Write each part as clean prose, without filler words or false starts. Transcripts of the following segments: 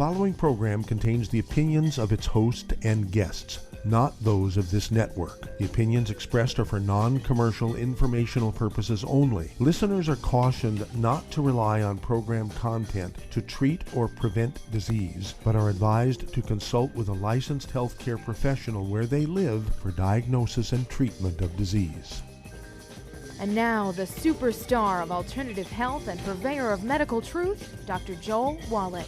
following program contains the opinions of its host and guests, not those of this network. The opinions expressed are for non-commercial informational purposes only. Listeners are cautioned not to rely on program content to treat or prevent disease, but are advised to consult with a licensed healthcare professional where they live for diagnosis and treatment of disease. And now, the superstar of alternative health and purveyor of medical truth, Dr. Joel Wallach.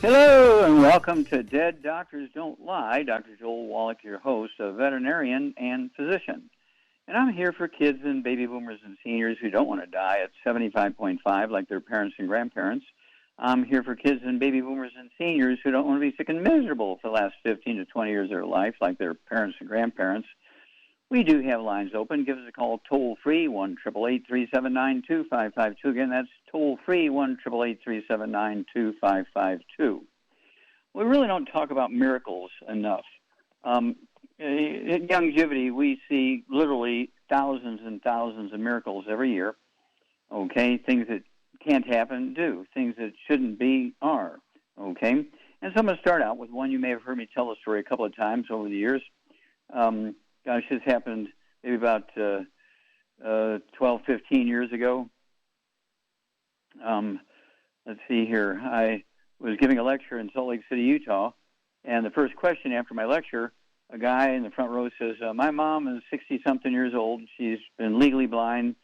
Hello, and welcome to Dead Doctors Don't Lie. Dr. Joel Wallach, your host, a veterinarian and physician. And I'm here for kids and baby boomers and seniors who don't want to die at 75.5 like their parents and grandparents. I'm here for kids and baby boomers and seniors who don't want to be sick and miserable for the last 15 to 20 years of their life like their parents and grandparents. We do have lines open. Give us a call toll-free, 1-888-379-2552. Again, that's toll-free, 1-888-379-2552. We really don't talk about miracles enough. At Youngevity, we see literally thousands and thousands of miracles every year, okay? Things that can't happen, do. Things that shouldn't be, are, okay? And so I'm going to start out with one. You may have heard me tell the story a couple of times over the years. Gosh, this happened maybe about 12, 15 years ago. Let's see here. I was giving a lecture in Salt Lake City, Utah, and the first question after my lecture, a guy in the front row says, my mom is 60-something years old. She's been legally blind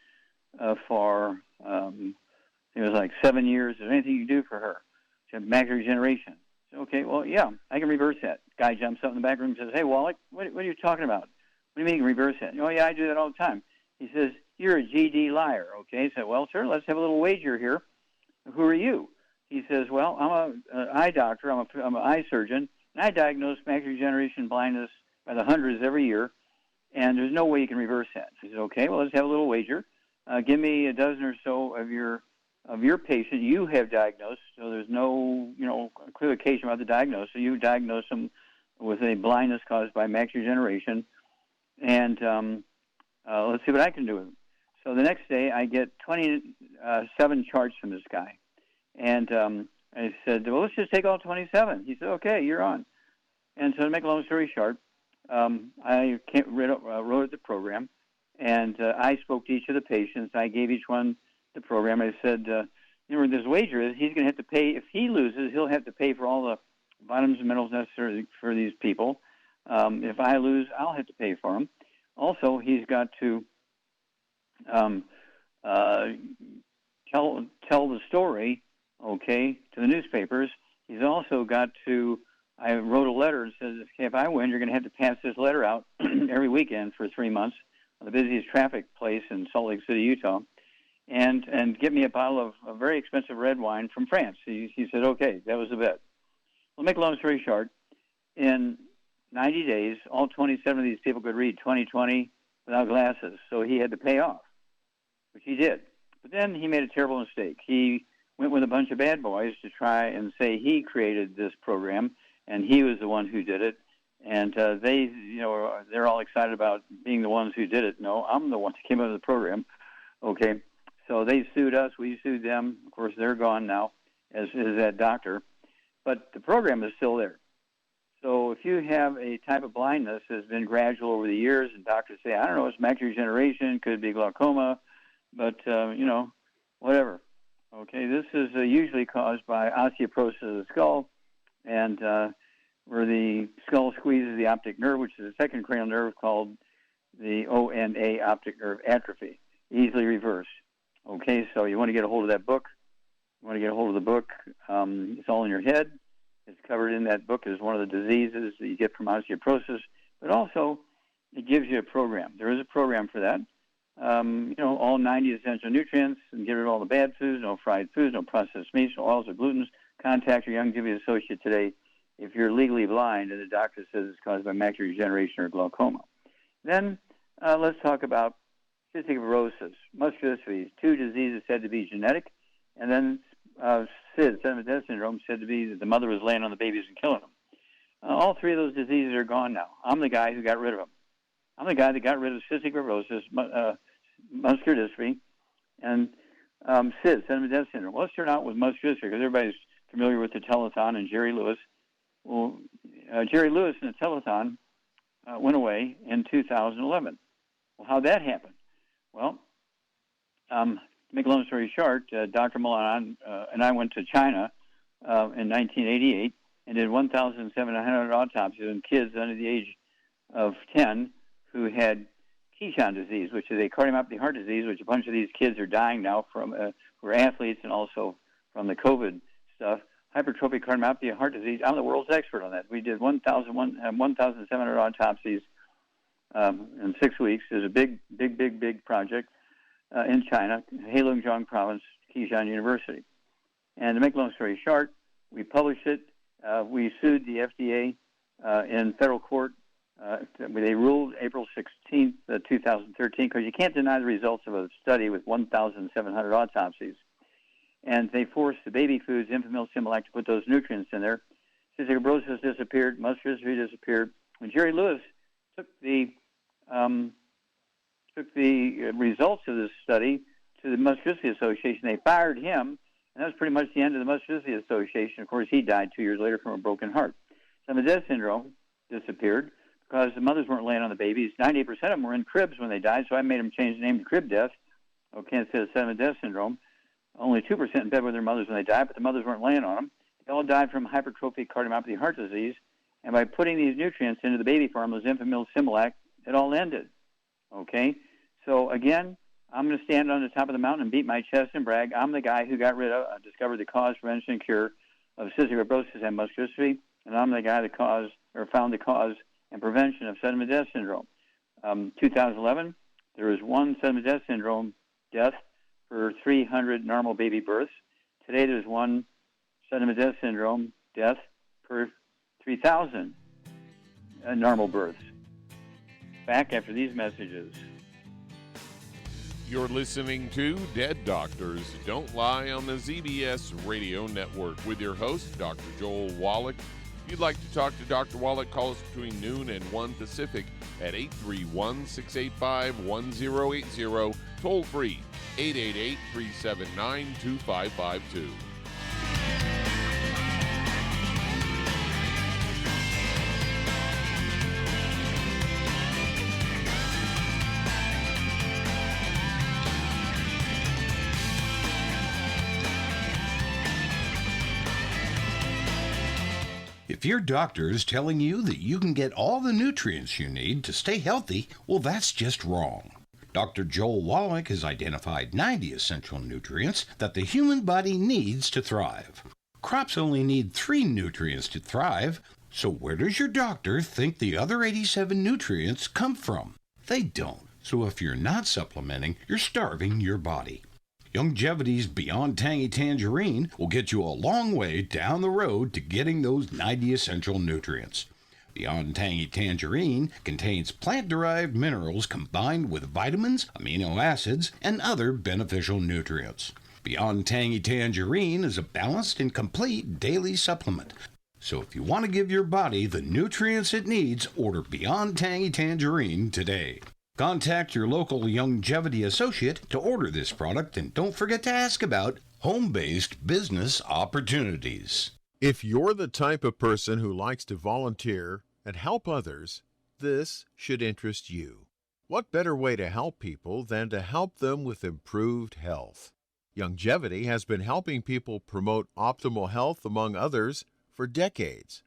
for, it was like 7 years. Is there anything you can do for her? She had macular degeneration. I said, okay, well, yeah, I can reverse that. Guy jumps up in the back room and says, hey, Wallach, what are you talking about? What do you mean you can reverse that? Oh, yeah, I do that all the time. He says, you're a GD liar, okay? I said, well, sir, let's have a little wager here. Who are you? He says, well, I'm an eye doctor. I'm an eye surgeon, and I diagnose macular degeneration blindness by the hundreds every year, and there's no way you can reverse that. He said, okay, well, let's have a little wager. Give me a dozen or so of your patient you have diagnosed, so there's no, equivocation about the diagnosis. So you diagnose them with a blindness caused by macular degeneration, and let's see what I can do with them. So the next day, I get 27 charts from this guy, and I said, well, let's just take all 27. He said, okay, you're on. And so to make a long story short, I wrote the program, and I spoke to each of the patients. I gave each one the program. I said, this wager is he's going to have to pay. If he loses, he'll have to pay for all the vitamins and minerals necessary for these people. If I lose, I'll have to pay for them. Also, he's got to tell the story, okay, to the newspapers. He's also got to, I wrote a letter and says, okay, if I win, you're going to have to pass this letter out every weekend for 3 months, the busiest traffic place in Salt Lake City, Utah, and get me a bottle of a very expensive red wine from France. He said, okay, that was the bet. Well, make a long story short, in 90 days, all 27 of these people could read 20/20 without glasses, so he had to pay off, which he did. But then he made a terrible mistake. He went with a bunch of bad boys to try and say he created this program, and he was the one who did it. And they're all excited about being the ones who did it. No, I'm the one that came up with the program. Okay, so they sued us. We sued them. Of course, they're gone now, as is that doctor. But the program is still there. So if you have a type of blindness that has been gradual over the years, and doctors say, I don't know, it's macular degeneration, could be glaucoma, but, whatever. Okay, this is usually caused by osteoporosis of the skull, and where the skull squeezes the optic nerve, which is a second cranial nerve called the ONA, optic nerve atrophy, easily reversed. Okay, so you want to get a hold of that book. You want to get a hold of the book. It's all in your head. It's covered in that book as one of the diseases that you get from osteoporosis, but also it gives you a program. There is a program for that. All 90 essential nutrients, and get rid of all the bad foods, no fried foods, no processed meats, no oils or glutens. Contact your Youngevity associate today if you're legally blind and the doctor says it's caused by macular degeneration or glaucoma. Then let's talk about cystic fibrosis, muscular dystrophy, two diseases said to be genetic, and then SIDS, seven death syndrome, said to be that the mother was laying on the babies and killing them. All three of those diseases are gone now. I'm the guy who got rid of them. I'm the guy that got rid of cystic fibrosis, muscular dystrophy, and SIDS, sudden death syndrome. Well, let's start out with muscular dystrophy, because everybody's familiar with the telethon and Jerry Lewis. Well, Jerry Lewis and the telethon went away in 2011. Well, how'd that happen? Well, to make a long story short, Dr. Milan and I went to China in 1988 and did 1,700 autopsies on kids under the age of 10 who had Keyshawn disease, which is a cardiomyopathy heart disease, which a bunch of these kids are dying now from, who are athletes and also from the COVID stuff. Hypertrophic cardiomyopathy heart disease, I'm the world's expert on that. We did 1,700 autopsies in 6 weeks. It was a big project in China, Heilongjiang Province, Keyshawn University. And to make a long story short, we published it. We sued the FDA in federal court. They ruled April 16th, 2013, because you can't deny the results of a study with 1,700 autopsies. And they forced the baby foods, Enfamil, Similac, to put those nutrients in there. Cystic fibrosis disappeared, muscular dystrophy disappeared. When Jerry Lewis took the results of this study to the Muscular Dystrophy Association, they fired him, and that was pretty much the end of the Muscular Dystrophy Association. Of course, he died 2 years later from a broken heart. Sudden death syndrome disappeared because the mothers weren't laying on the babies. 98% of them were in cribs when they died, so I made them change the name to crib death, instead of sudden death syndrome. Only 2% in bed with their mothers when they died, but the mothers weren't laying on them. They all died from hypertrophic cardiomyopathy heart disease, and by putting these nutrients into the baby formulas, Enfamil, Similac, it all ended. Okay? So, again, I'm going to stand on the top of the mountain and beat my chest and brag. I'm the guy who discovered the cause, prevention, and cure of cystic fibrosis and muscular dystrophy, and I'm the guy that found the cause and prevention of sudden death syndrome. 2011, there was one sudden death syndrome death for 300 normal baby births. Today, there's one sudden death syndrome death per 3,000 normal births. Back after these messages. You're listening to Dead Doctors Don't Lie on the ZBS Radio Network with your host, Dr. Joel Wallach. If you'd like to talk to Dr. Wallach, call us between noon and 1 Pacific at 831-685-1080, toll free 888-379-2552. If your doctor is telling you that you can get all the nutrients you need to stay healthy, well, that's just wrong. Dr. Joel Wallach has identified 90 essential nutrients that the human body needs to thrive. Crops only need 3 nutrients to thrive, so where does your doctor think the other 87 nutrients come from? They don't. So if you're not supplementing, you're starving your body. Youngevity's Beyond Tangy Tangerine will get you a long way down the road to getting those 90 essential nutrients. Beyond Tangy Tangerine contains plant-derived minerals combined with vitamins, amino acids, and other beneficial nutrients. Beyond Tangy Tangerine is a balanced and complete daily supplement. So if you want to give your body the nutrients it needs, order Beyond Tangy Tangerine today. Contact your local Youngevity associate to order this product, and don't forget to ask about home-based business opportunities. If you're the type of person who likes to volunteer and help others, this should interest you. What better way to help people than to help them with improved health? Youngevity has been helping people promote optimal health, among others, for decades.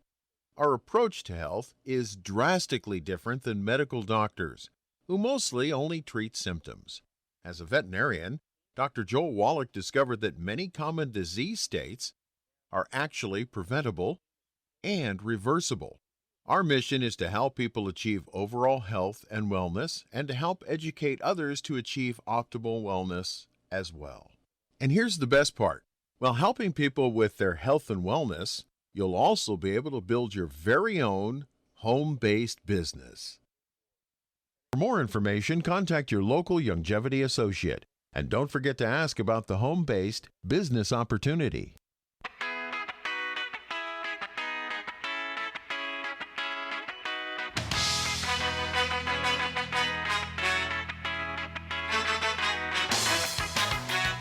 Our approach to health is drastically different than medical doctors, who mostly only treat symptoms. As a veterinarian, Dr. Joel Wallach discovered that many common disease states are actually preventable and reversible. Our mission is to help people achieve overall health and wellness, and to help educate others to achieve optimal wellness as well. And here's the best part. While helping people with their health and wellness, you'll also be able to build your very own home-based business. For more information, contact your local Youngevity associate. And don't forget to ask about the home-based business opportunity.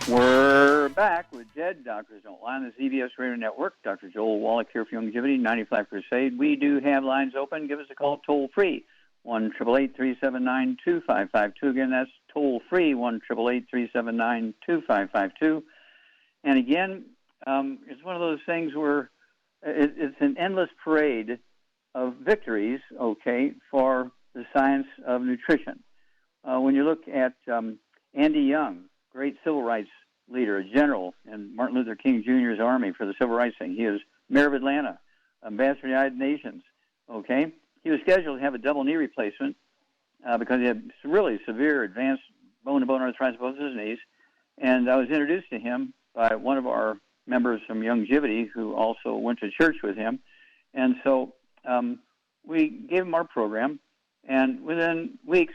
We're back with Dead Doctors Don't Lie on the ZBS Radio Network. Dr. Joel Wallach here for Youngevity, 95 Crusade. We do have lines open. Give us a call toll-free, 1-888-379-2552. Again, that's toll-free, 1-888-379-2552. And again, it's one of those things where it's an endless parade of victories, okay, for the science of nutrition. When you look at Andy Young, great civil rights leader, a general in Martin Luther King Jr.'s army for the civil rights thing. He is mayor of Atlanta, ambassador to the United Nations, okay? He was scheduled to have a double knee replacement because he had really severe advanced bone-to-bone arthritis of both his knees. And I was introduced to him by one of our members from Youngevity who also went to church with him. And so we gave him our program, and within weeks,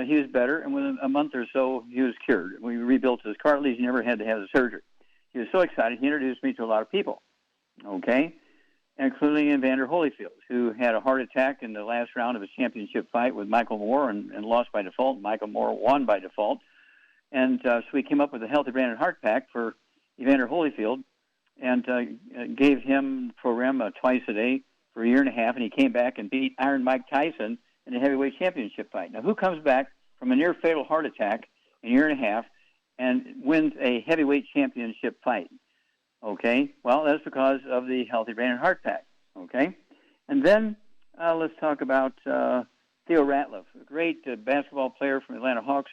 he was better, and within a month or so, he was cured. We rebuilt his cartilage. He never had to have the surgery. He was so excited, he introduced me to a lot of people, okay, including Evander Holyfield, who had a heart attack in the last round of his championship fight with Michael Moore and lost by default. Michael Moore won by default. And so we came up with a Healthy Brain and Heart Pack for Evander Holyfield and gave him the program twice a day for a year and a half, and he came back and beat Iron Mike Tyson in a heavyweight championship fight. Now, who comes back from a near-fatal heart attack in a year and a half and wins a heavyweight championship fight? Okay, well, that's because of the Healthy Brain and Heart Pack, okay? And then let's talk about Theo Ratliff, a great basketball player from the Atlanta Hawks.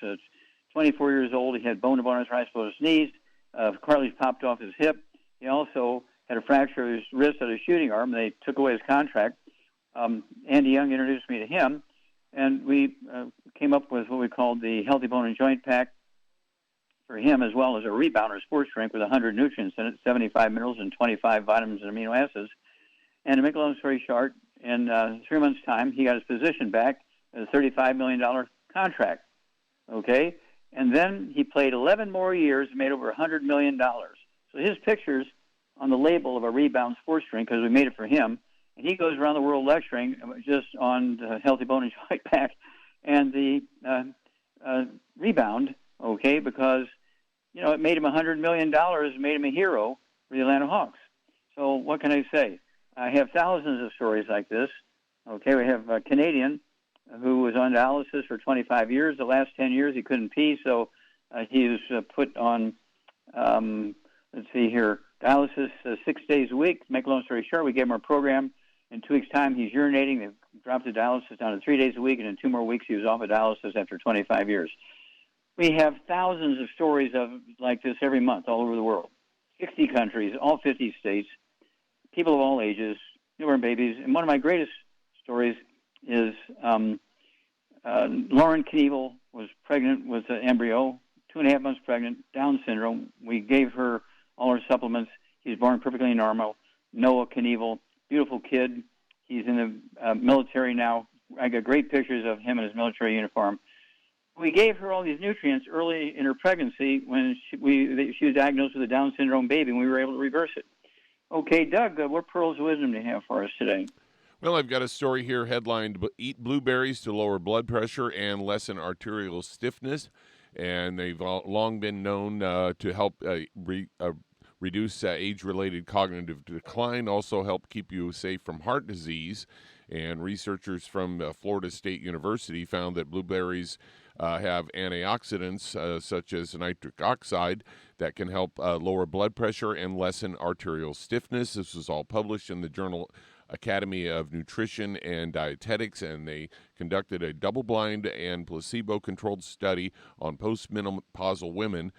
24 years old. He had bone-to-bone arthritis of his knees. Cartilage popped off his hip. He also had a fracture of his wrist at his shooting arm. They took away his contract. Andy Young introduced me to him, and we came up with what we called the Healthy Bone and Joint Pack for him, as well as a rebounder sports drink with 100 nutrients in it, 75 minerals and 25 vitamins and amino acids. And to make a long story short, in 3 months' time, he got his position back at a $35 million contract, okay? And then he played 11 more years and made over $100 million. So his picture's on the label of a Rebound sports drink because we made it for him. And he goes around the world lecturing just on the Healthy Bone and Joint Pack and the Rebound, okay, because, you know, it made him $100 million, made him a hero for the Atlanta Hawks. So what can I say? I have thousands of stories like this. Okay, we have a Canadian who was on dialysis for 25 years. The last 10 years he couldn't pee, so he was put on, let's see here, dialysis 6 days a week. To make a long story short, we gave him our program. In 2 weeks' time, he's urinating. They dropped the dialysis down to 3 days a week, and in 2 more weeks, he was off of dialysis after 25 years. We have thousands of stories of like this every month all over the world. 60 countries, all 50 states, people of all ages, newborn babies. And one of my greatest stories is Lauren Knievel was pregnant with an embryo, 2.5 months pregnant, Down syndrome. We gave her all her supplements. He was born perfectly normal. Noah Knievel, beautiful kid. He's in the military now. I got great pictures of him in his military uniform. We gave her all these nutrients early in her pregnancy when she was diagnosed with a Down syndrome baby, and we were able to reverse it. Okay, Doug, what pearls of wisdom do you have for us today? Well, I've got a story here headlined, Eat Blueberries to Lower Blood Pressure and Lessen Arterial Stiffness. And they've long been known to help reduce age-related cognitive decline, also help keep you safe from heart disease. And researchers from Florida State University found that blueberries have antioxidants such as nitric oxide that can help lower blood pressure and lessen arterial stiffness. This was all published in the journal Academy of Nutrition and Dietetics, and they conducted a double-blind and placebo-controlled study on postmenopausal women,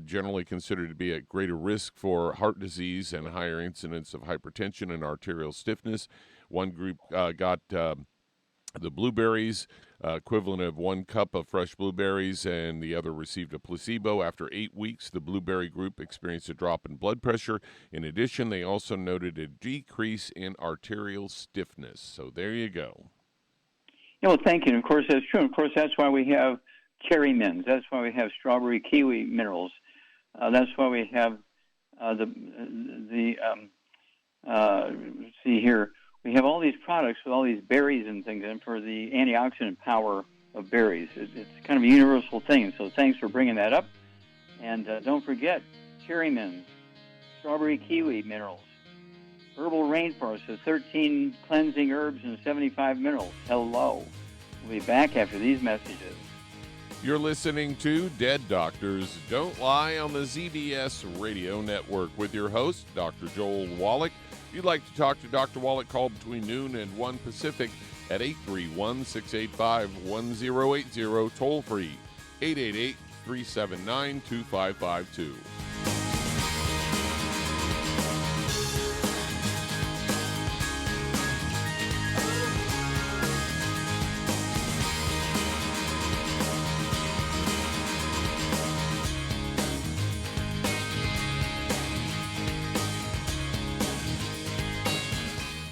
generally considered to be at greater risk for heart disease and higher incidence of hypertension and arterial stiffness. One group got the blueberries, equivalent of 1 cup of fresh blueberries, and the other received a placebo. After 8 weeks, the blueberry group experienced a drop in blood pressure. In addition, they also noted a decrease in arterial stiffness. So there you go. Yeah, well, thank you. And of course, that's true. And of course, that's why we have cherry mints. That's why we have strawberry kiwi minerals. That's why we have let's see here. We have all these products with all these berries and things in for the antioxidant power of berries. It's kind of a universal thing. So thanks for bringing that up. And don't forget, cherry mints, strawberry kiwi minerals. Herbal Rainforest with 13 cleansing herbs and 75 minerals. Hello. We'll be back after these messages. You're listening to Dead Doctors Don't Lie on the ZBS Radio Network with your host, Dr. Joel Wallach. If you'd like to talk to Dr. Wallach, call between noon and 1 Pacific at 831-685-1080, toll free, 888-379-2552.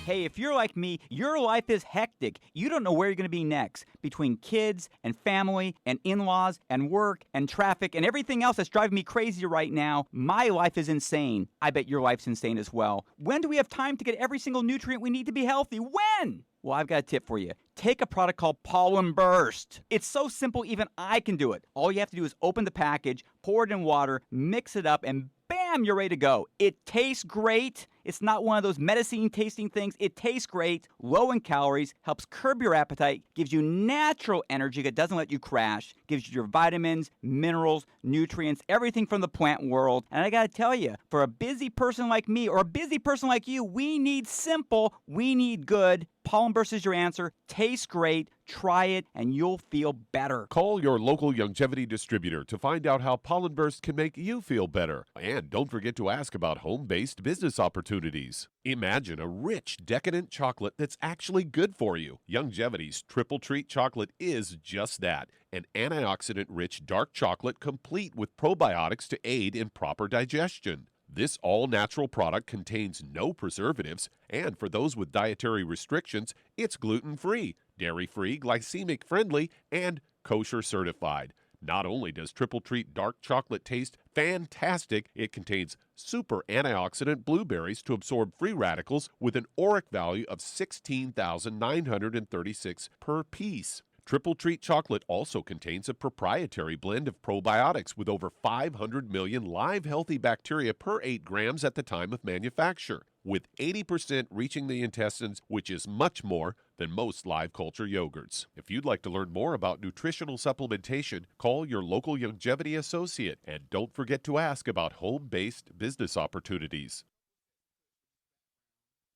Hey, if you're like me, your life is hectic. You don't know where you're going to be next. Between kids and family and in-laws and work and traffic and everything else that's driving me crazy right now, my life is insane. I bet your life's insane as well. When do we have time to get every single nutrient we need to be healthy? When? Well, I've got a tip for you. Take a product called Pollen Burst. It's so simple, even I can do it. All you have to do is open the package, pour it in water, mix it up, and bam, you're ready to go. It tastes great. It's not one of those medicine tasting things. It tastes great, low in calories, helps curb your appetite, gives you natural energy that doesn't let you crash, gives you your vitamins, minerals, nutrients, everything from the plant world. And I gotta tell you, for a busy person like me or a busy person like you, we need simple, we need good. Pollen Burst is your answer. Tastes great. Try it, and you'll feel better. Call your local Youngevity distributor to find out how Pollen Burst can make you feel better. And don't forget to ask about home-based business opportunities. Imagine a rich, decadent chocolate that's actually good for you. Youngevity's Triple Treat chocolate is just that, an antioxidant-rich dark chocolate complete with probiotics to aid in proper digestion. This all-natural product contains no preservatives, and for those with dietary restrictions, it's gluten-free, dairy-free, glycemic-friendly, and kosher certified. Not only does Triple Treat dark chocolate taste fantastic, it contains super antioxidant blueberries to absorb free radicals with an ORAC value of 16,936 per piece. Triple Treat chocolate also contains a proprietary blend of probiotics with over 500 million live healthy bacteria per 8 grams at the time of manufacture, with 80% reaching the intestines, which is much more than most live culture yogurts. If you'd like to learn more about nutritional supplementation, call your local Youngevity associate, and don't forget to ask about home-based business opportunities.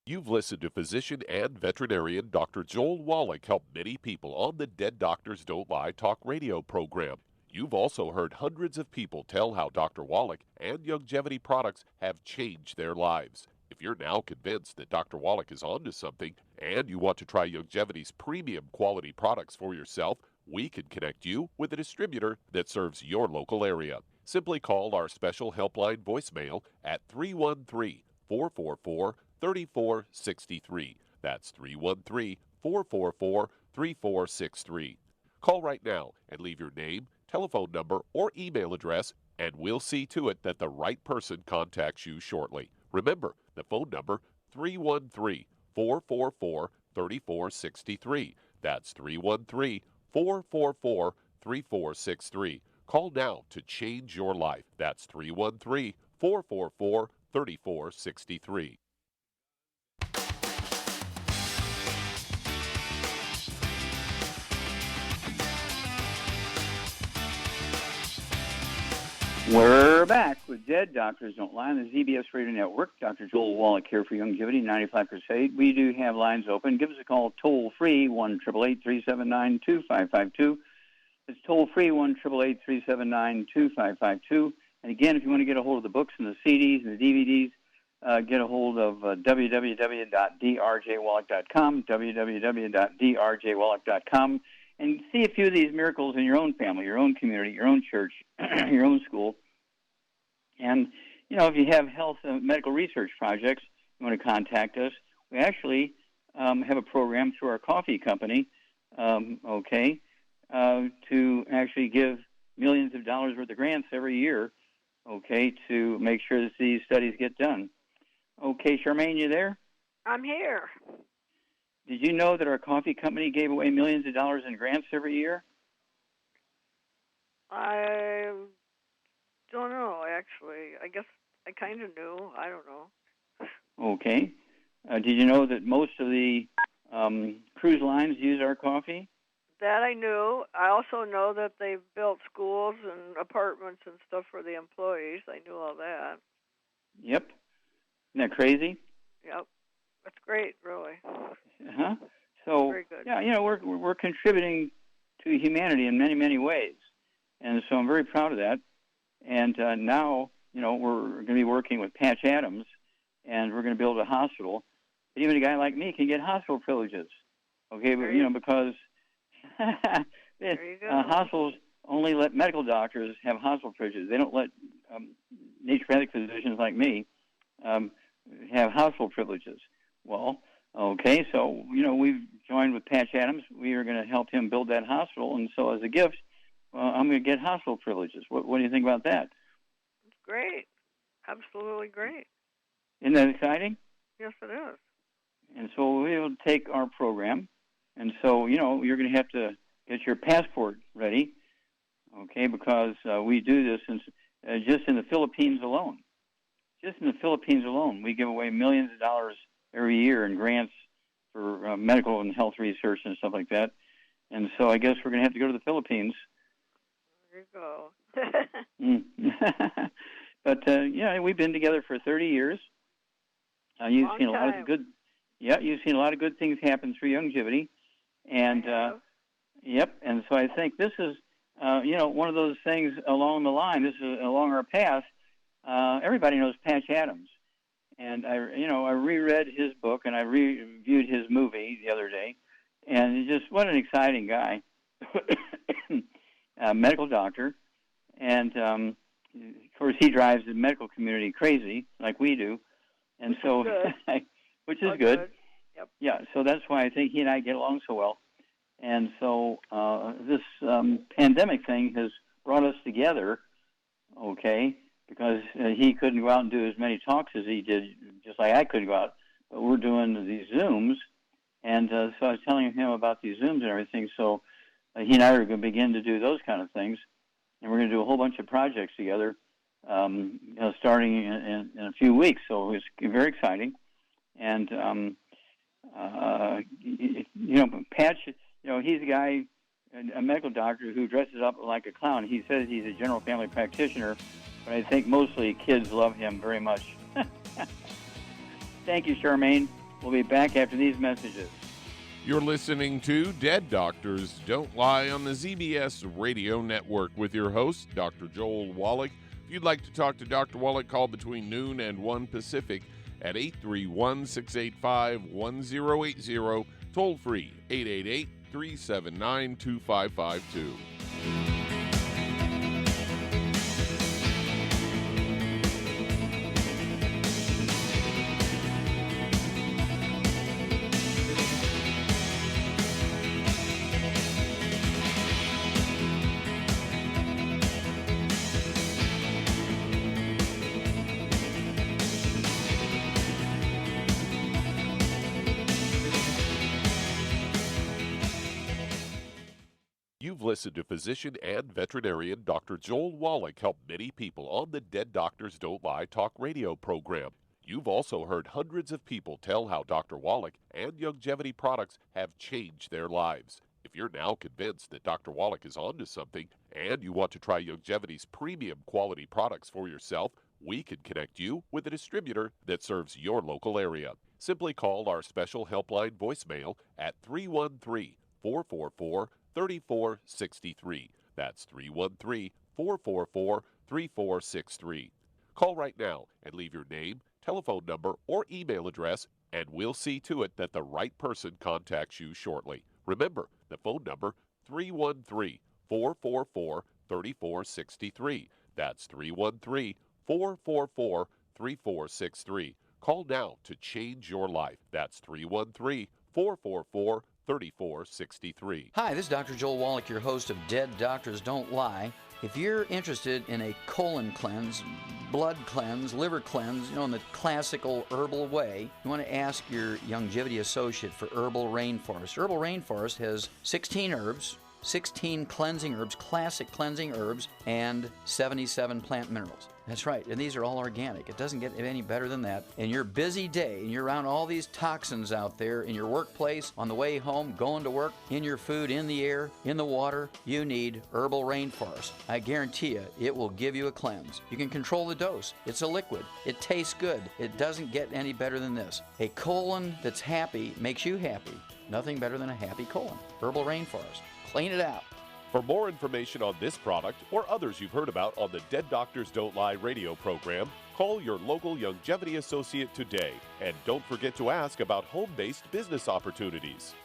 You've listened to physician and veterinarian Dr. Joel Wallach help many people on the Dead Doctors Don't Lie talk radio program. You've also heard hundreds of people tell how Dr. Wallach and Youngevity products have changed their lives. If you're now convinced that Dr. Wallach is onto something and you want to try Youngevity's premium quality products for yourself, we can connect you with a distributor that serves your local area. Simply call our special helpline voicemail at 313-444-3463. That's 313-444-3463. Call right now and leave your name, telephone number, or email address, and we'll see to it that the right person contacts you shortly. Remember, the phone number, 313-444-3463. That's 313-444-3463. Call now to change your life. That's 313-444-3463. We're back with Dead Doctors Don't Lie on the ZBS Radio Network. Dr. Joel Wallach here for Youngevity 95 Crusade. We do have lines open. Give us a call toll-free, 1-888-379-2552. It's toll-free, 1-888-379-2552. And again, if you want to get a hold of the books and the CDs and the DVDs, get a hold of www.drjwallach.com, www.drjwallach.com, and see a few of these miracles in your own family, your own community, your own church, your own school. And, you know, if you have health and medical research projects, you want to contact us. We actually have a program through our coffee company, to actually give millions of dollars worth of grants every year, to make sure that these studies get done. Okay, Charmaine, you there? I'm here. Did you know that our coffee company gave away millions of dollars in grants every year? I don't know, actually. I guess I kind of knew. I don't know. Okay. Did you know that most of the cruise lines use our coffee? That I knew. I also know that they've built schools and apartments and stuff for the employees. I knew all that. Yep. Isn't that crazy? Yep. That's great, really. Uh-huh. So, very good. yeah, we're contributing to humanity in many, many ways. And so I'm very proud of that. And now, we're going to be working with Patch Adams, and we're going to build a hospital. But even a guy like me can get hospital privileges. Okay, but, because hospitals only let medical doctors have hospital privileges. They don't let naturopathic physicians like me have hospital privileges. Well, okay, so, we've joined with Patch Adams. We are going to help him build that hospital, and so as a gift, I'm going to get hospital privileges. What do you think about that? It's great. Absolutely great. Isn't that exciting? Yes, it is. And so we'll take our program, and so, you're going to have to get your passport ready, okay, because we do this just in the Philippines alone. Just in the Philippines alone, we give away millions of dollars every year in grants for medical and health research and stuff like that. And so I guess we're going to have to go to the Philippines. There you go. But, we've been together for 30 years. You've seen a lot of good... Yeah, you've seen a lot of good things happen through Youngevity. And, yep, and so I think this is, one of those things along the line. This is along our path. Everybody knows Patch Adams. And, I reread his book, and I reviewed his movie the other day. And just what an exciting guy. Medical doctor. And, of course, he drives the medical community crazy, like we do. And so, which is good. Yep. Yeah, so that's why I think he and I get along so well. And so this pandemic thing has brought us together, okay, because he couldn't go out and do as many talks as he did, just like I couldn't go out. But we're doing these Zooms, and so I was telling him about these Zooms and everything, so he and I are going to begin to do those kind of things, and we're going to do a whole bunch of projects together, starting in a few weeks, so it's very exciting. And, Patch, he's a guy, a medical doctor who dresses up like a clown. He says he's a general family practitioner, but I think mostly kids love him very much. Thank you, Charmaine. We'll be back after these messages. You're listening to Dead Doctors Don't Lie on the ZBS Radio Network with your host, Dr. Joel Wallach. If you'd like to talk to Dr. Wallach, call between noon and 1 Pacific at 831-685-1080, toll free 888-379-2552. You've listened to physician and veterinarian Dr. Joel Wallach help many people on the Dead Doctors Don't Lie talk radio program. You've also heard hundreds of people tell how Dr. Wallach and Youngevity products have changed their lives. If you're now convinced that Dr. Wallach is onto something and you want to try Youngevity's premium quality products for yourself, we can connect you with a distributor that serves your local area. Simply call our special helpline voicemail at 313-444-3463. That's 313-444-3463. Call right now and leave your name, telephone number, or email address, and we'll see to it that the right person contacts you shortly. Remember, the phone number, 313-444-3463. That's 313-444-3463. Call now to change your life. That's 313-444-3463. Hi, this is Dr. Joel Wallach, your host of Dead Doctors Don't Lie. If you're interested in a colon cleanse, blood cleanse, liver cleanse, in the classical herbal way, you want to ask your Youngevity associate for Herbal Rainforest. Herbal Rainforest has 16 herbs, 16 cleansing herbs, classic cleansing herbs, and 77 plant minerals. That's right, and these are all organic. It doesn't get any better than that. In your busy day, and you're around all these toxins out there in your workplace, on the way home, going to work, in your food, in the air, in the water, you need Herbal Rainforest. I guarantee you, it will give you a cleanse. You can control the dose. It's a liquid. It tastes good. It doesn't get any better than this. A colon that's happy makes you happy. Nothing better than a happy colon. Herbal Rainforest. Clean it out. For more information on this product or others you've heard about on the Dead Doctors Don't Lie radio program, call your local Youngevity associate today. And don't forget to ask about home-based business opportunities.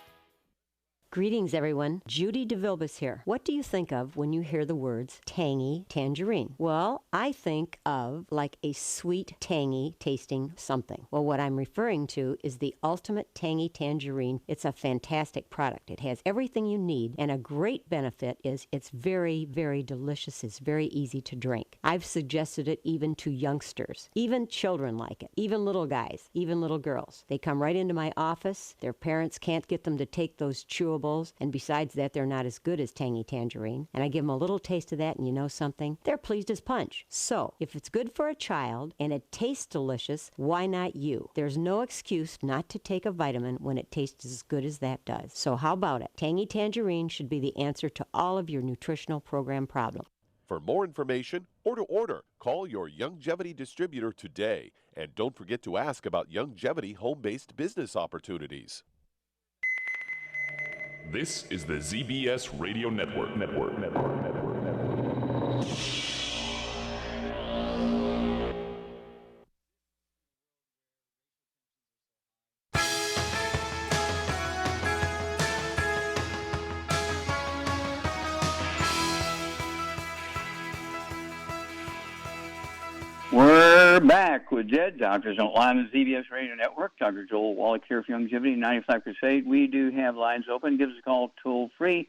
Greetings, everyone. Judy DeVilbus here. What do you think of when you hear the words tangy tangerine? Well, I think of like a sweet, tangy tasting something. Well, what I'm referring to is the Ultimate Tangy Tangerine. It's a fantastic product. It has everything you need, and a great benefit is it's very, very delicious. It's very easy to drink. I've suggested it even to youngsters. Even children like it. Even little guys. Even little girls. They come right into my office. Their parents can't get them to take those chewables, and besides that, they're not as good as Tangy Tangerine. And I give them a little taste of that, and you know something? They're pleased as punch. So, if it's good for a child and it tastes delicious, why not you? There's no excuse not to take a vitamin when it tastes as good as that does. So how about it? Tangy Tangerine should be the answer to all of your nutritional program problems. For more information or to order, call your Youngevity distributor today. And don't forget to ask about Youngevity home-based business opportunities. This is the ZBS Radio Network. We're back with Dead Doctors Don't Lie on the ZBS Radio Network. Dr. Joel Wallach here for Youngevity 95 Crusade. We do have lines open. Give us a call toll free,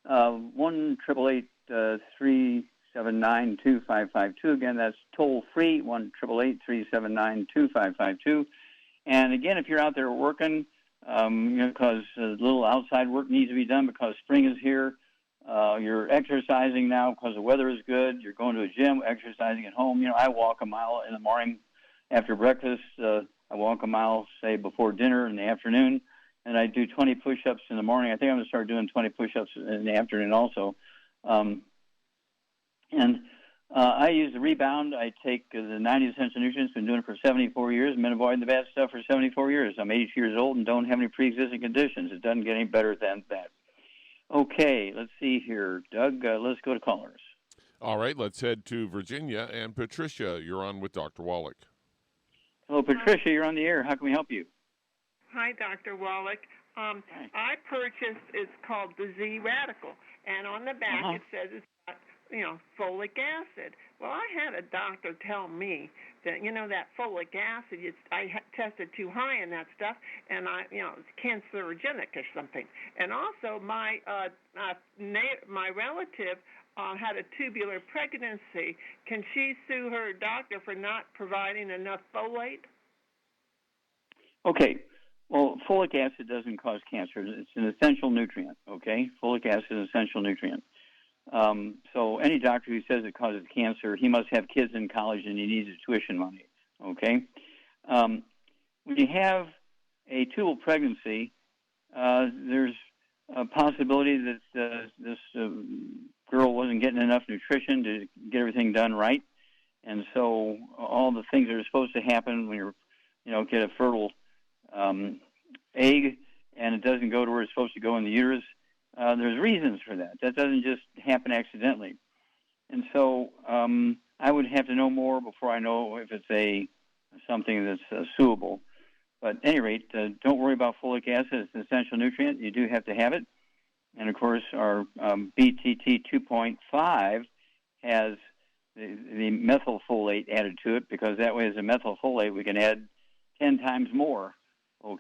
1-888-379-2552. Again, that's toll free, 1-888-379-2552. And again, if you're out there working, because a little outside work needs to be done because spring is here. You're exercising now because the weather is good. You're going to a gym, exercising at home. I walk a mile in the morning after breakfast. I walk a mile, say, before dinner in the afternoon, and I do 20 push-ups in the morning. I think I'm going to start doing 20 push-ups in the afternoon also. I use the Rebound. I take the 90 essential nutrients. Been doing it for 74 years. Been avoiding the bad stuff for 74 years. I'm 80 years old and don't have any pre-existing conditions. It doesn't get any better than that. Okay, let's see here. Doug, let's go to callers. All right, let's head to Virginia. And Patricia, you're on with Dr. Wallach. Hello, Patricia, you're on the air. How can we help you? Hi, Dr. Wallach. I purchased, it's called the Z Radical, and on the back it says it's got, folic acid. Well, I had a doctor tell me that, that folic acid, I tested too high in that stuff, and it's cancerogenic or something. And also, my relative had a tubular pregnancy. Can she sue her doctor for not providing enough folate? Okay. Well, folic acid doesn't cause cancer. It's an essential nutrient, okay? Folic acid is an essential nutrient. So any doctor who says it causes cancer, he must have kids in college and he needs his tuition money, okay? When you have a tubal pregnancy, there's a possibility that this girl wasn't getting enough nutrition to get everything done right. And so all the things that are supposed to happen when you're, get a fertile egg and it doesn't go to where it's supposed to go in the uterus, there's reasons for that. That doesn't just happen accidentally. And so I would have to know more before I know if it's something that's suable. But at any rate, don't worry about folic acid. It's an essential nutrient. You do have to have it. And, of course, our BTT 2.5 has the methylfolate added to it because that way as a methylfolate we can add 10 times more,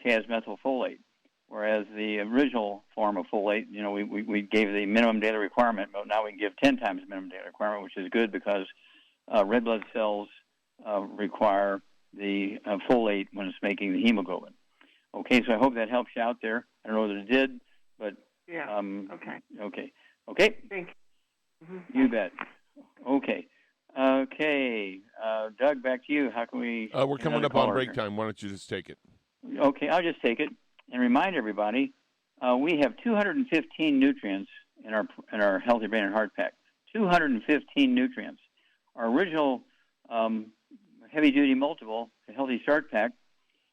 as methylfolate. Whereas the original form of folate, we gave the minimum daily requirement, but now we can give 10 times the minimum daily requirement, which is good because red blood cells require the folate when it's making the hemoglobin. Okay, so I hope that helps you out there. I don't know that it did, but Yeah. Okay. Okay. Thank you. Mm-hmm. You bet. Okay. Doug, back to you. How can we? We're coming up on break time. Why don't you just take it? Okay, I'll just take it and remind everybody we have 215 nutrients in our Healthy Brain and Heart Pack. 215 nutrients. Our original heavy-duty multiple, the Healthy Start Pack,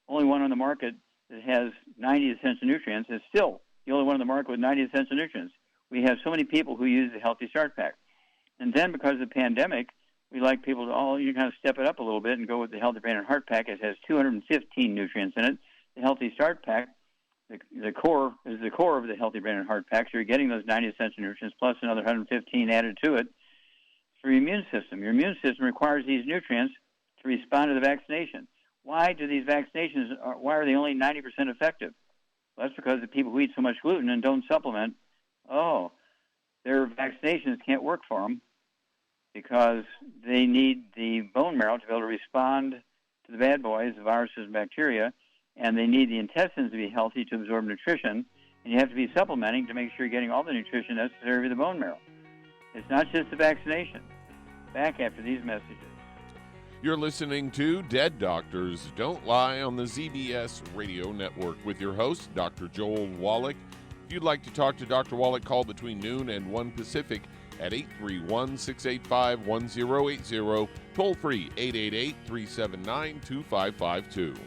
only one on the market that has 90 essential nutrients, is still the only one on the market with 90 essential nutrients. We have so many people who use the Healthy Start Pack. And then because of the pandemic, we like people to kind of step it up a little bit and go with the Healthy Brain and Heart Pack. It has 215 nutrients in it. The Healthy Start Pack, the core is the core of the Healthy Brain and Heart Pack, so you're getting those 90 essential nutrients plus another 115 added to it for your immune system. Your immune system requires these nutrients to respond to the vaccination. Why do these vaccinations, why are they only 90% effective? Well, that's because the people who eat so much gluten and don't supplement, their vaccinations can't work for them because they need the bone marrow to be able to respond to the bad boys, the viruses and bacteria, and they need the intestines to be healthy to absorb nutrition, and you have to be supplementing to make sure you're getting all the nutrition necessary for the bone marrow. It's not just the vaccination. Back after these messages. You're listening to Dead Doctors Don't Lie on the ZBS Radio Network with your host, Dr. Joel Wallach. If you'd like to talk to Dr. Wallach, call between noon and 1 Pacific at 831-685-1080, toll free 888-379-2552.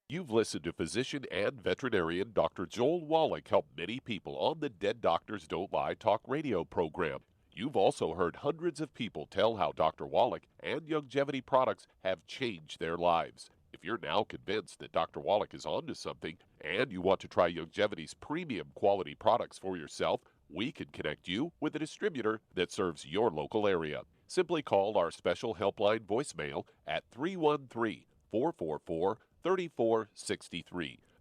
You've listened to physician and veterinarian Dr. Joel Wallach help many people on the Dead Doctors Don't Lie talk radio program. You've also heard hundreds of people tell how Dr. Wallach and Youngevity products have changed their lives. If you're now convinced that Dr. Wallach is onto something and you want to try Youngevity's premium quality products for yourself, we can connect you with a distributor that serves your local area. Simply call our special helpline voicemail at 313-444-3463.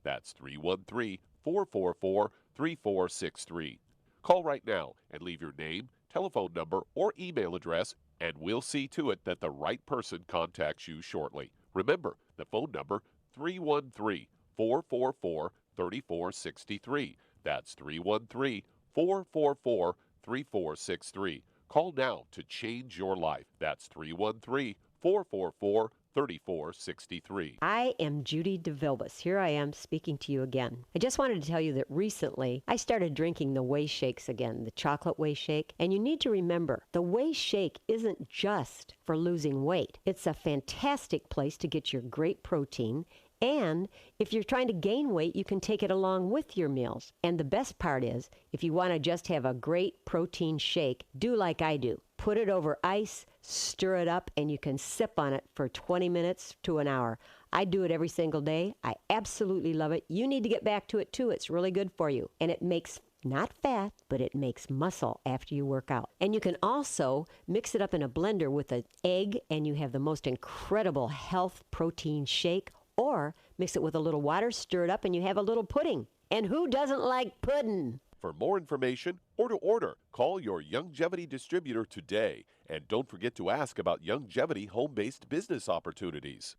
That's 313-444-3463. Call right now and leave your name, telephone number, or email address, and we'll see to it that the right person contacts you shortly. Remember, the phone number, 313-444-3463. That's 313-444-3463. Call now to change your life. That's 313-444-3463. 3463. I am Judy DeVilbus. Here I am speaking to you again. I just wanted to tell you that recently I started drinking the Whey shakes again, the chocolate Whey shake. And you need to remember, the Whey shake isn't just for losing weight. It's a fantastic place to get your great protein. And if you're trying to gain weight, you can take it along with your meals. And the best part is, if you want to just have a great protein shake, do like I do. Put it over ice, stir it up, and you can sip on it for 20 minutes to an hour. I do it every single day. I absolutely love it. You need to get back to it too. It's really good for you. And it makes not fat, but it makes muscle after you work out. And you can also mix it up in a blender with an egg, and you have the most incredible health protein shake. Or mix it with a little water, stir it up, and you have a little pudding. And who doesn't like pudding? For more information or to order, call your Youngevity distributor today. And don't forget to ask about Youngevity home-based business opportunities.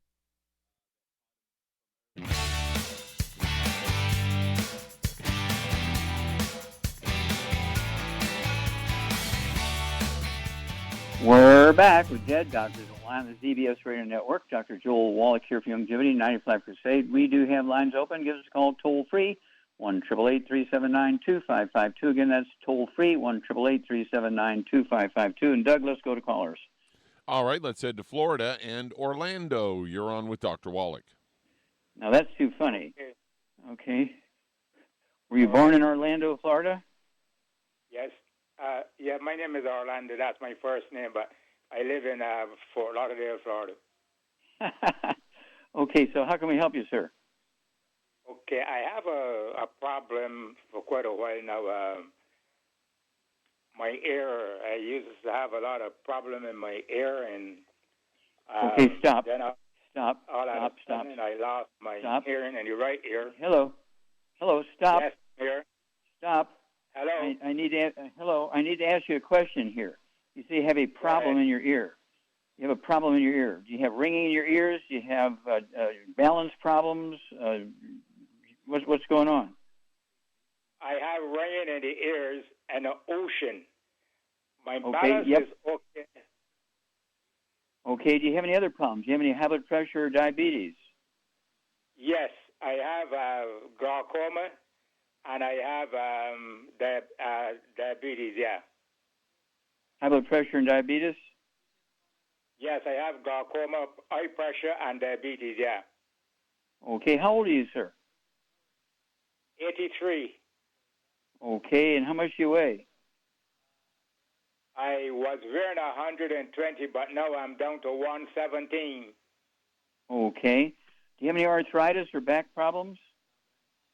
We're back with Dead Doctors on the ZBS Radio Network. Dr. Joel Wallach here for Youngevity, 95 Crusade. We do have lines open. Give us a call toll-free, 1-888-379-2552. Again, that's toll-free, 1-888-379-2552. And Doug, let's go to callers. All right, let's head to Florida and Orlando. You're on with Dr. Wallach. Now, that's too funny. Okay. Were you born in Orlando, Florida? Yes. Yeah, my name is Orlando. That's my first name, but I live in Fort Lauderdale, Florida. Okay, so how can we help you, sir? Okay, I have a problem for quite a while now. My ear, I used to have a lot of problem in my ear, and okay, stop. Then Stop. And I lost my hearing in the right ear. Hello. Hello, stop. Yes, here. Stop. Hello. I need to. Hello. I need to ask you a question here. You say you have a problem in your ear. You have a problem in your ear. Do you have ringing in your ears? Do you have balance problems? What's going on? I have ringing in the ears and the ocean. My balance is okay. Okay. Do you have any other problems? Do you have any high blood pressure or diabetes? Yes, I have glaucoma, and I have diabetes. Yeah. High blood pressure and diabetes? Yes, I have glaucoma, high pressure, and diabetes. Yeah. Okay. How old are you, sir? 83. Okay. And how much do you weigh? I was weighing 120, but now I'm down to 117. Okay. Do you have any arthritis or back problems?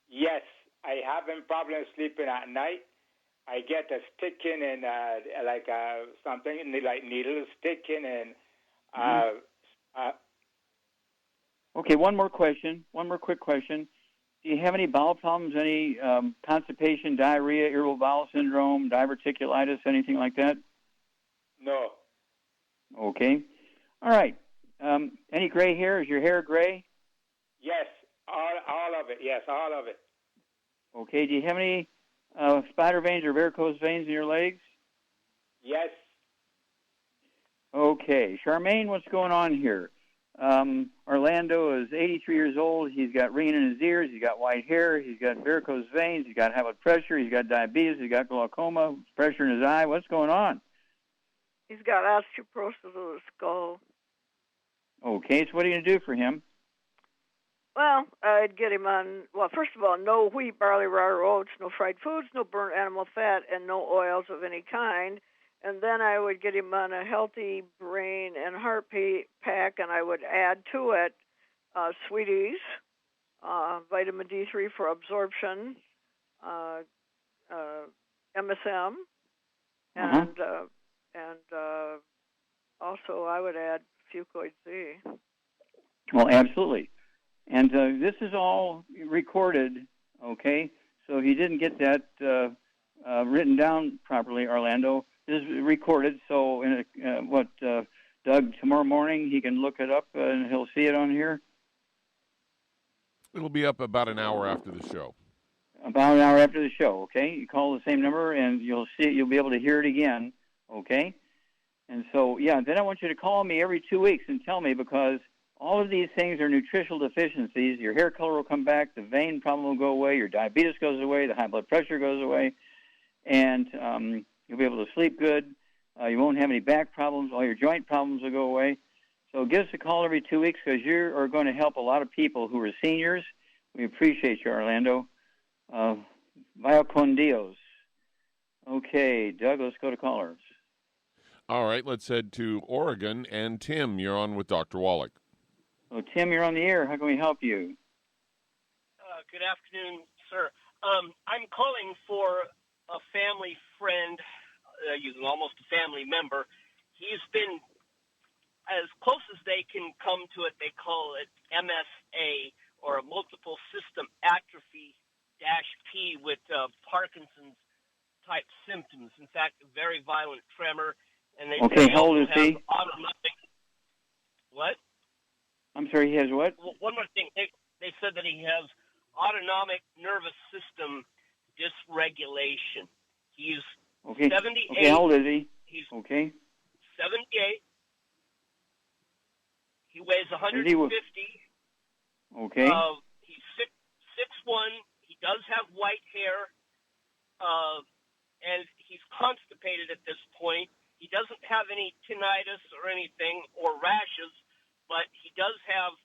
Yes, I have problems sleeping at night. I get a sticking and something like needles sticking and. Okay, one more question. One more quick question. Do you have any bowel problems, any constipation, diarrhea, irritable bowel syndrome, diverticulitis, anything like that? No. Okay. All right. Any gray hair? Is your hair gray? Yes, all of it. Yes, all of it. Okay. Do you have any spider veins or varicose veins in your legs? Yes. Okay. Charmaine, what's going on here? Orlando is 83 years old. He's got ringing in his ears. He's got white hair. He's got varicose veins. He's got high blood pressure. He's got diabetes. He's got glaucoma, pressure in his eye. What's going on? He's got osteoporosis of the skull. Okay, so what are you going to do for him? Well, I'd get him on, well, first of all, no wheat, barley, rye, or oats, no fried foods, no burnt animal fat, and no oils of any kind. And then I would get him on a healthy brain and heart pack, and I would add to it sweeties, vitamin D3 for absorption, MSM, and also I would add fucoid Z. Well, absolutely. And this is all recorded, okay? So if you didn't get that written down properly, Orlando, this is recorded. So Doug, tomorrow morning he can look it up and he'll see it on here? It'll be up about an hour after the show. About an hour after the show, okay? You call the same number and you'll see it. You'll be able to hear it again, okay? And so, then I want you to call me every 2 weeks and tell me, because all of these things are nutritional deficiencies. Your hair color will come back, the vein problem will go away, your diabetes goes away, the high blood pressure goes away, and you'll be able to sleep good. You won't have any back problems. All your joint problems will go away. So give us a call every 2 weeks, because you are going to help a lot of people who are seniors. We appreciate you, Orlando. Vaya con Dios. Okay, Doug, let's go to callers. All right, let's head to Oregon. And Tim, you're on with Dr. Wallach. Oh, Tim, you're on the air. How can we help you? Good afternoon, sir. I'm calling for a family friend, almost a family member. He's been, as close as they can come to it, they call it MSA, or a multiple system atrophy -P with Parkinson's type symptoms. In fact, a very violent tremor. And they how old is he? Autonomic. What? I'm sorry, he has what? One more thing. They said that he has autonomic nervous system dysregulation. He's 78. Okay, how old is he? He's 78. He weighs 150. Okay. He's 6'1". He does have white hair, and he's constipated at this point. He doesn't have any tinnitus or anything or rashes, but he does have,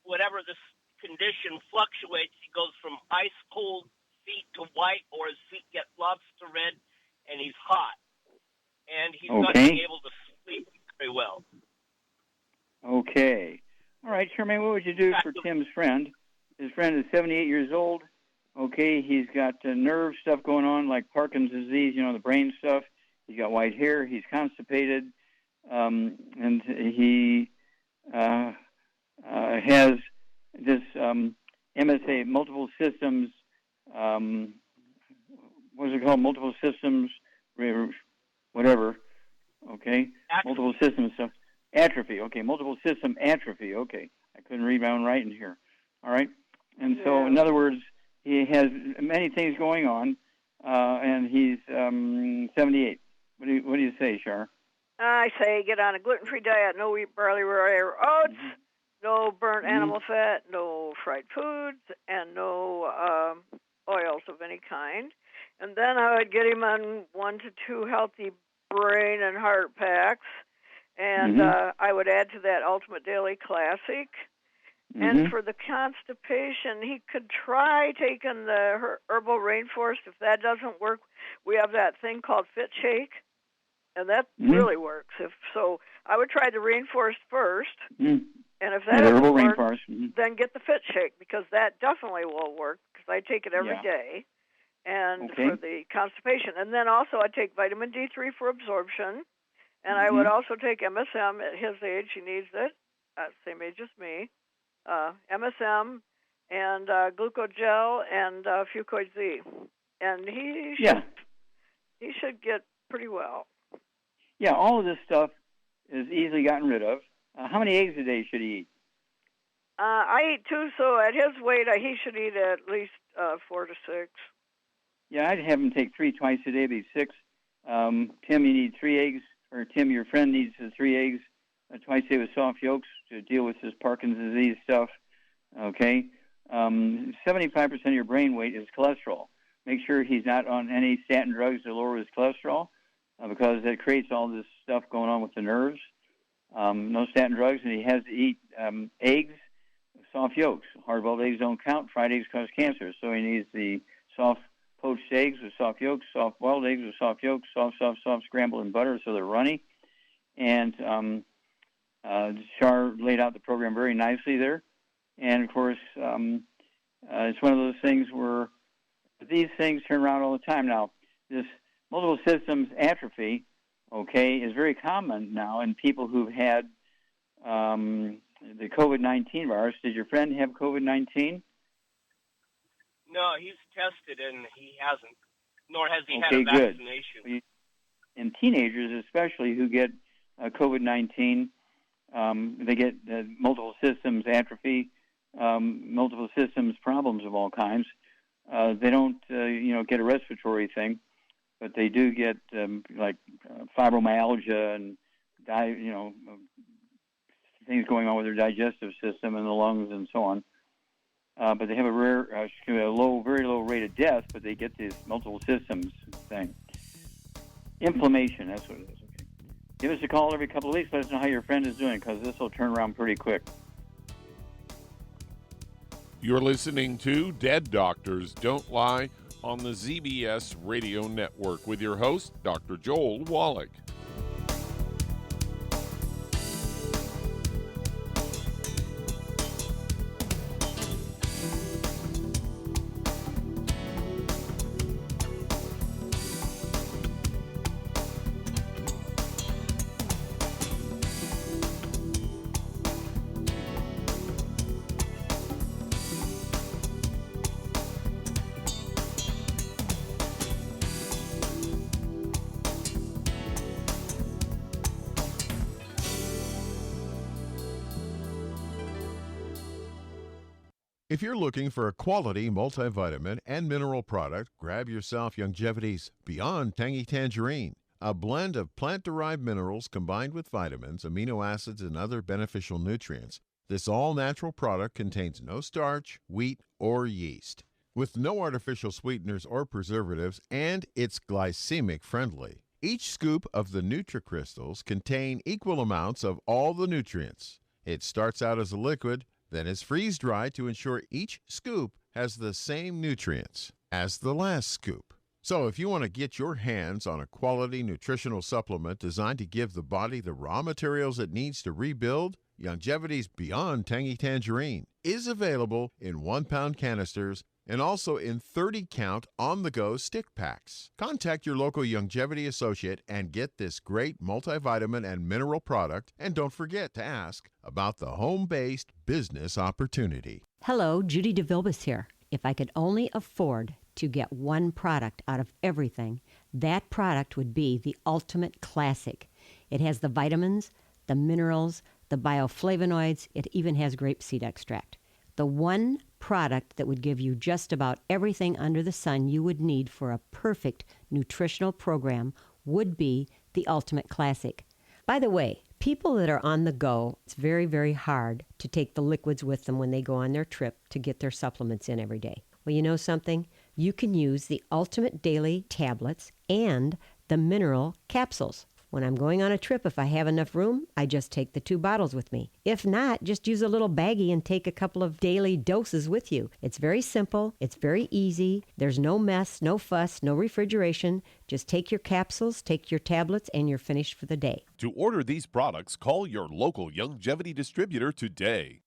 whatever this condition fluctuates, he goes from ice cold feet to white, or his feet get lobster red, and he's hot. And he's not being able to sleep very well. Okay. All right, Charmaine, what would you do for Tim's friend? His friend is 78 years old. Okay, he's got nerve stuff going on, like Parkinson's disease, the brain stuff. He's got white hair. He's constipated, and he has this MSA, multiple systems. What is it called? Multiple systems, whatever. Okay, multiple systems. So atrophy. Okay, multiple system atrophy. Okay, I couldn't read my own writing here. All right, and so in other words, he has many things going on, and he's 78. What do you say, Shar? I say get on a gluten-free diet, no wheat, barley, rye, or oats, no burnt animal fat, no fried foods, and no oils of any kind. And then I would get him on 1 to 2 healthy brain and heart packs, and I would add to that Ultimate Daily Classic. And for the constipation, he could try taking the Herbal Rainforest. If that doesn't work, we have that thing called Fit Shake, and that really works. If so, I would try the Rainforest first, and if that doesn't work, then get the Fit Shake, because that definitely will work, because I take it every day. And for the constipation. And then also I take vitamin D3 for absorption. And I would also take MSM at his age. He needs it, same age as me. MSM and glucogel and Fucoid Z. And he should get pretty well. Yeah, all of this stuff is easily gotten rid of. How many eggs a day should he eat? I eat 2, so at his weight, he should eat at least 4 to 6. Yeah, I'd have him take 3 twice a day, be 6. Tim, you need 3 eggs, or Tim, your friend needs 3 eggs twice a day with soft yolks to deal with this Parkinson's disease stuff. Okay? 75% of your brain weight is cholesterol. Make sure he's not on any statin drugs to lower his cholesterol, because that creates all this stuff going on with the nerves. No statin drugs, and he has to eat eggs, soft yolks. Hard-boiled eggs don't count. Fried eggs cause cancer, so he needs the soft poached eggs with soft yolks, soft boiled eggs with soft yolks, soft scrambled in butter so they're runny. And Char laid out the program very nicely there. And, of course, it's one of those things where these things turn around all the time. Now, this multiple systems atrophy, is very common now in people who've had the COVID-19 virus. Did your friend have COVID-19? No, he's tested and he hasn't, nor has he had a vaccination. Good. And teenagers especially who get COVID-19, they get multiple systems atrophy, multiple systems problems of all kinds. They don't, get a respiratory thing, but they do get fibromyalgia and things going on with their digestive system and the lungs and so on. But they have a very low rate of death, but they get this multiple systems thing. Inflammation, that's what it is. Okay. Give us a call every couple of weeks. Let us know how your friend is doing, because this will turn around pretty quick. You're listening to Dead Doctors Don't Lie on the ZBS Radio Network with your host, Dr. Joel Wallach. If you're looking for a quality multivitamin and mineral product, grab yourself Youngevity's Beyond Tangy Tangerine, a blend of plant-derived minerals combined with vitamins, amino acids, and other beneficial nutrients. This all-natural product contains no starch, wheat, or yeast, with no artificial sweeteners or preservatives, and it's glycemic friendly. Each scoop of the NutriCrystals contain equal amounts of all the nutrients. It starts out as a liquid, then is freeze-dried to ensure each scoop has the same nutrients as the last scoop. So if you want to get your hands on a quality nutritional supplement designed to give the body the raw materials it needs to rebuild, Youngevity's Beyond Tangy Tangerine is available in 1-pound canisters and also in 30-count on-the-go stick packs. Contact your local Youngevity associate and get this great multivitamin and mineral product, and don't forget to ask about the home-based business opportunity. Hello, Judy DeVilbus here. If I could only afford to get one product out of everything, that product would be the Ultimate Classic. It has the vitamins, the minerals, the bioflavonoids. It even has grapeseed extract. The one product that would give you just about everything under the sun you would need for a perfect nutritional program would be the Ultimate Classic. By the way, people that are on the go, it's very, very hard to take the liquids with them when they go on their trip to get their supplements in every day. Well, you know something? You can use the Ultimate Daily tablets and the mineral capsules. When I'm going on a trip, if I have enough room, I just take the 2 bottles with me. If not, just use a little baggie and take a couple of daily doses with you. It's very simple. It's very easy. There's no mess, no fuss, no refrigeration. Just take your capsules, take your tablets, and you're finished for the day. To order these products, call your local Youngevity distributor today.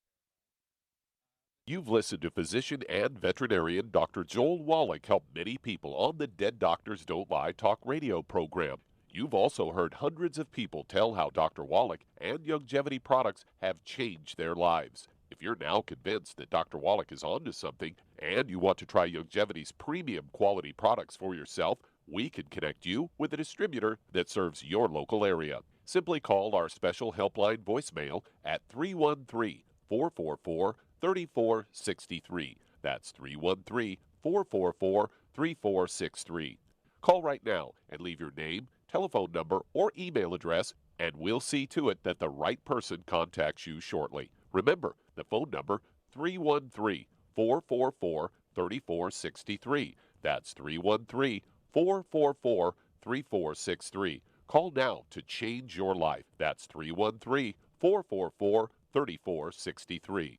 You've listened to physician and veterinarian Dr. Joel Wallach help many people on the Dead Doctors Don't Lie talk radio program. You've also heard hundreds of people tell how Dr. Wallach and Youngevity products have changed their lives. If you're now convinced that Dr. Wallach is onto something and you want to try Youngevity's premium quality products for yourself, we can connect you with a distributor that serves your local area. Simply call our special helpline voicemail at 313-444-3463. That's 313-444-3463. Call right now and leave your name, telephone number, or email address, and we'll see to it that the right person contacts you shortly. Remember, the phone number, 313-444-3463. That's 313-444-3463. Call now to change your life. That's 313-444-3463.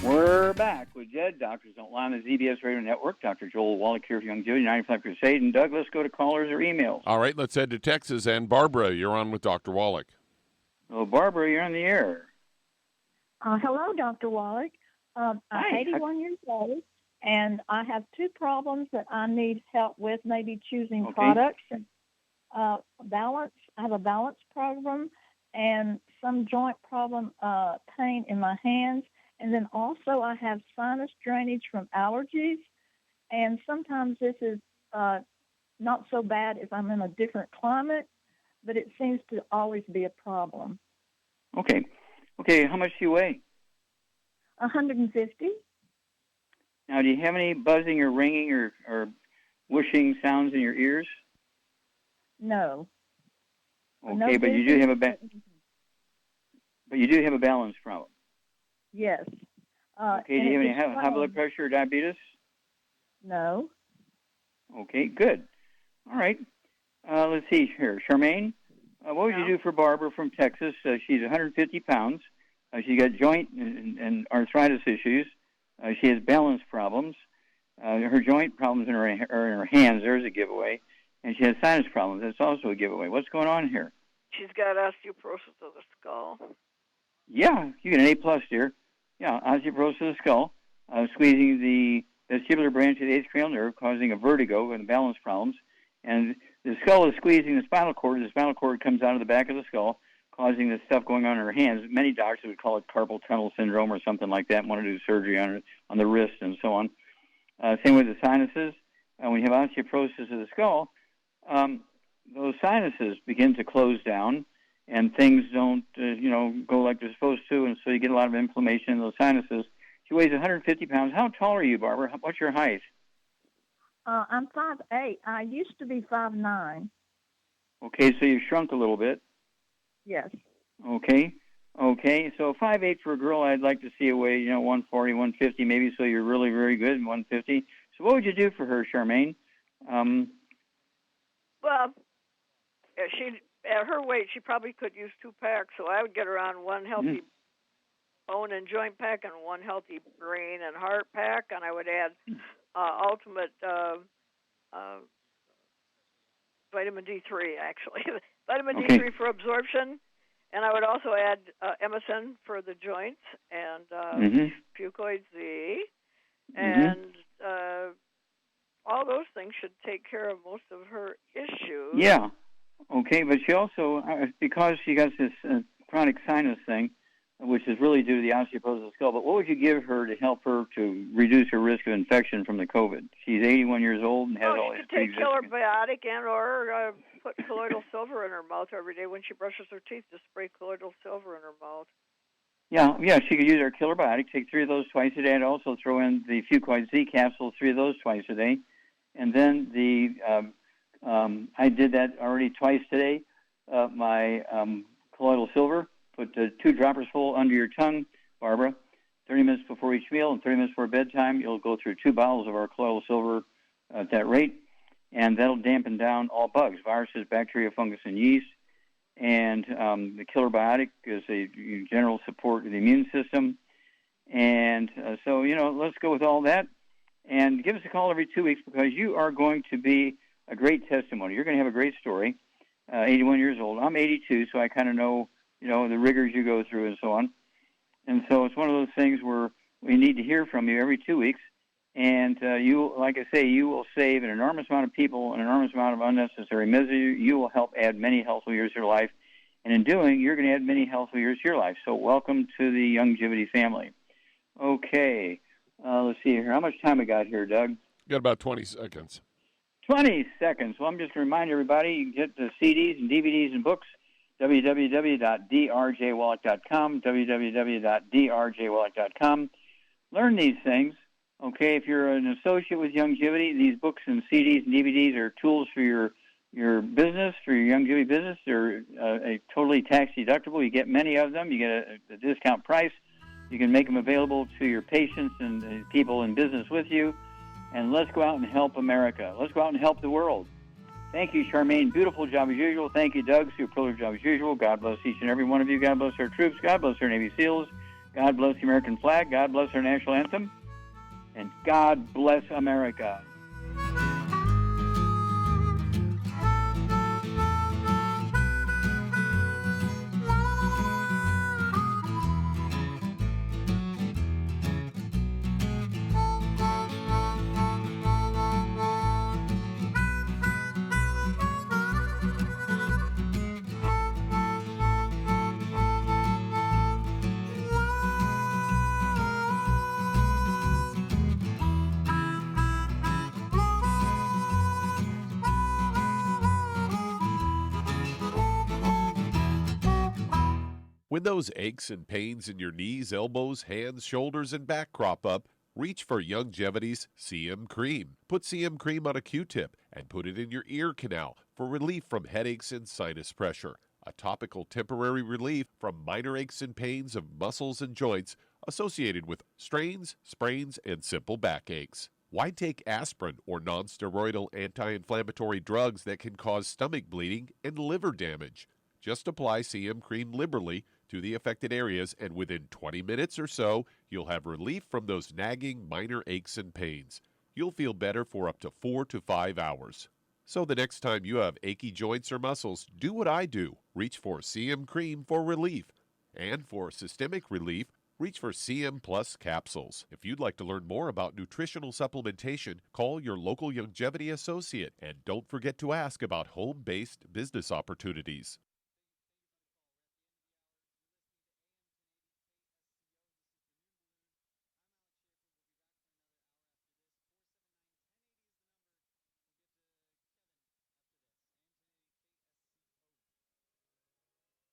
We're back with Dead Doctors Don't Lie on the ZBS Radio Network. Dr. Joel Wallach here for Youngevity, 95 Crusade. And Doug, let's go to callers or emails. All right, let's head to Texas. And Barbara, you're on with Dr. Wallach. Well, Barbara, you're on the air. Hello, Dr. Wallach. I'm 81 years old, and I have 2 problems that I need help with, maybe choosing products. And, balance. I have a balance problem and some joint problem, pain in my hands. And then also I have sinus drainage from allergies. And sometimes this is not so bad if I'm in a different climate, but it seems to always be a problem. Okay. How much do you weigh? 150. Now, do you have any buzzing or ringing or whooshing sounds in your ears? No. Okay, no, but you do have a balance problem. Yes. Okay, do you have any high blood pressure or diabetes? No. Okay, good. All right. Let's see here. Charmaine, what would you do for Barbara from Texas? She's 150 pounds. She's got joint and arthritis issues. She has balance problems. Her joint problems are in her hands. There's a giveaway. And she has sinus problems. That's also a giveaway. What's going on here? She's got osteoporosis of the skull. Yeah, you get an A+, dear. Yeah, osteoporosis of the skull, squeezing the vestibular branch of the 8th cranial nerve, causing a vertigo and balance problems. And the skull is squeezing the spinal cord. The spinal cord comes out of the back of the skull, causing this stuff going on in her hands. Many doctors would call it carpal tunnel syndrome or something like that, and want to do surgery on the wrist and so on. Same with the sinuses. When you have osteoporosis of the skull, those sinuses begin to close down, and things don't, go like they're supposed to, and so you get a lot of inflammation in those sinuses. She weighs 150 pounds. How tall are you, Barbara? What's your height? I'm 5'8". I used to be 5'9". Okay, so you shrunk a little bit. Yes. Okay. So 5'8" for a girl, I'd like to see a weigh, 140, 150 maybe, so you're really very good in 150. So what would you do for her, Charmaine? Well, at her weight, she probably could use 2 packs, so I would get her on one healthy bone and joint pack and one healthy brain and heart pack, and I would add Ultimate vitamin D3, actually. Vitamin D3 for absorption. And I would also add Emicin for the joints and Fucoid Z. And all those things should take care of most of her issues. Yeah. Okay, but she also, because she got this chronic sinus thing, which is really due to the osteoporosis of the skull, but what would you give her to help her to reduce her risk of infection from the COVID? She's 81 years old and has all these she could take Killer Biotic and or put colloidal silver in her mouth every day when she brushes her teeth, to spray colloidal silver in her mouth. Yeah, she could use her Killer Biotic, take 3 of those twice a day, and also throw in the Fucoid Z capsules, 3 of those twice a day. And then I did that already twice today, my colloidal silver. Put 2 droppers full under your tongue, Barbara, 30 minutes before each meal and 30 minutes before bedtime. You'll go through 2 bottles of our colloidal silver at that rate, and that'll dampen down all bugs, viruses, bacteria, fungus, and yeast. And the Killer Biotic is a general support of the immune system. And so, let's go with all that. And give us a call every 2 weeks, because you are going to be a great testimony. You're going to have a great story. 81 years old. I'm 82, so I kind of know the rigors you go through and so on. And so it's one of those things where we need to hear from you every 2 weeks. And you, like I say, you will save an enormous amount of people, an enormous amount of unnecessary misery. You will help add many healthful years to your life. And in doing, you're going to add many healthful years to your life. So welcome to the Youngevity family. Okay. Let's see here. How much time we got here, Doug? Got about 20 seconds. 20 seconds. Well, I'm just going to remind everybody, you can get the CDs and DVDs and books, www.drjwallach.com, www.drjwallach.com. Learn these things, okay? If you're an associate with Youngevity, these books and CDs and DVDs are tools for your business, for your Youngevity business. They're totally tax deductible. You get many of them. You get a discount price. You can make them available to your patients and people in business with you. And let's go out and help America. Let's go out and help the world. Thank you, Charmaine. Beautiful job as usual. Thank you, Doug. Super privileged job as usual. God bless each and every one of you. God bless our troops. God bless our Navy SEALs. God bless the American flag. God bless our national anthem. And God bless America. When those aches and pains in your knees, elbows, hands, shoulders, and back crop up, reach for Youngevity's CM Cream. Put CM Cream on a Q-tip and put it in your ear canal for relief from headaches and sinus pressure. A topical temporary relief from minor aches and pains of muscles and joints associated with strains, sprains, and simple backaches. Why take aspirin or non-steroidal anti-inflammatory drugs that can cause stomach bleeding and liver damage? Just apply CM Cream liberally to the affected areas, and within 20 minutes or so, you'll have relief from those nagging minor aches and pains. You'll feel better for up to 4 to 5 hours. So the next time you have achy joints or muscles, do what I do. Reach for CM Cream for relief. And for systemic relief, reach for CM Plus capsules. If you'd like to learn more about nutritional supplementation, call your local Youngevity associate. And don't forget to ask about home-based business opportunities.